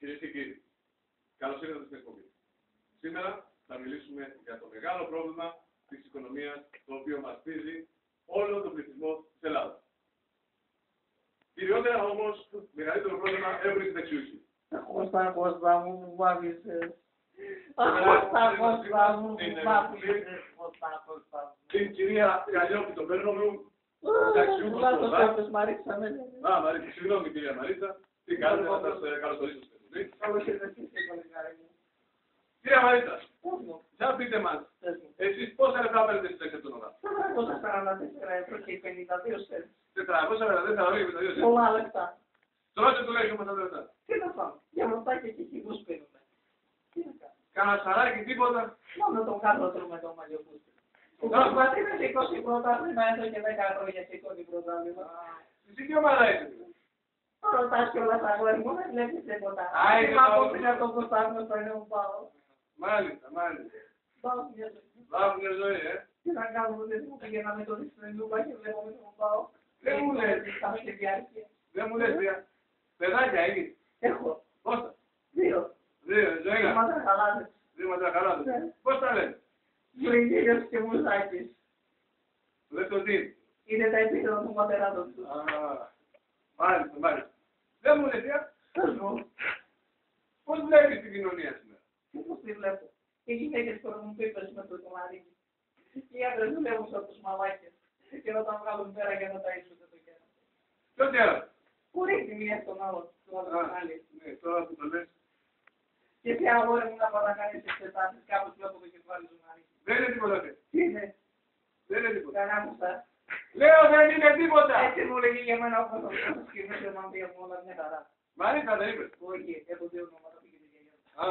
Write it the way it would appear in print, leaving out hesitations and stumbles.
Κυρίες και κύριοι, καλώς ήρθατε στην εκπομπή. Σήμερα θα μιλήσουμε για το μεγάλο πρόβλημα της οικονομίας, το οποίο μαστίζει όλο τον πληθυσμό της Ελλάδας. Κυριότερα όμως, μεγαλύτερο πρόβλημα έχουν οι συνταξιούχοι. Κώστα μου, μου βάβησες. Κώστα μου, μου βάβησες. Την κυρία Γαλλιόπη τον Πέρνογλου, συνταξιούχος του Ελλάδας. Μαρίτσα, συγγνώμη κυρία Μαρίτσα, τι κάνετε να σας καλωσορίσω στην εκπομπή. Καλώς ήρθατε εσείς, παλικάρι μου. Κυρία Μαρίτσα, για πείτε μας, εσείς πόσα λεπτά παίρνετε στη τέξη του ΟΔΑ? 444 ευρώ και 52 cents. 444 ευρώ και 52 cents. Πολλά λεπτά. Τρώτε τουλάχιστον με τα λεπτά. Τι να φάμε, για μοτάκια και χυμούς πίνουμε. Τι να κάνουμε. Κάνα σαράκι, τίποτα. Μόνο τον κάτω τρώμε το μαλλιοπούτι. Που προσπαθεί να σηκώσει πρωτάθλημα εδώ και 10 χρόνια σηκώνει πρωτάθλημα. Εσύ τι ομάδα έχετε? Ρωτάς κιόλας αγόρι μου, δεν βλέπεις τίποτα. Άιντε, Μα από πριν από το πρωτάθλημα στο είναι μου πάω. Μάλιστα, μάλιστα. Πάω μια ζωή. Λάβουν μια ζωή, Τι να κάνουμε, δεν μου πηγαίναμε το δυσπρενούμπα και βλέπουμε το μου πάω. Δεν μου λες. Στη διάρκεια. Δεν μου λες, πια. Παιδάκια έχεις? Έχω. Πόσα? 2. Ζωή. Είμαστε χαλάδες. Δύο ματραχαλάδες. Πώς τα λένε? Βρυγίλιος και Μουζάκης. Το δεύτερο τι είναι? Είναι τα επίθετα του ματεράτων του. Μάλιστα, μάλιστα. Δεν μου λες, πια. Πες μου, Πώς βλέπεις την κοινωνία σήμερα? πώς τη βλέπω. Οι γυναίκες κορμούν πίπες με το κομμάρι. Οι άντρες δουλεύουν σαν τους μαλάκες. Και όταν βγάλουν πέρα για να ταΐσουν το κέρα. Ποιο τι άλλο? Που ρίχνει μία στον άλλο. Ναι, τώρα που το λες. Και τι αγόρι μου να παρακάνεις εξετάσεις. Κάπως βλέπω το κεφάλι σου να ρίχνει. Δεν είναι τίποτα. Τι είναι. Δεν είναι τίποτα. Κανάμουσα. Λέω δεν είναι τίποτα. Έτσι μου λέγει για μένα όπως το σκηνές και να πει από όλα μια χαρά. Μάλιστα δεν είπες. Όχι, έχω δύο ονόματα πήγαινε για Α,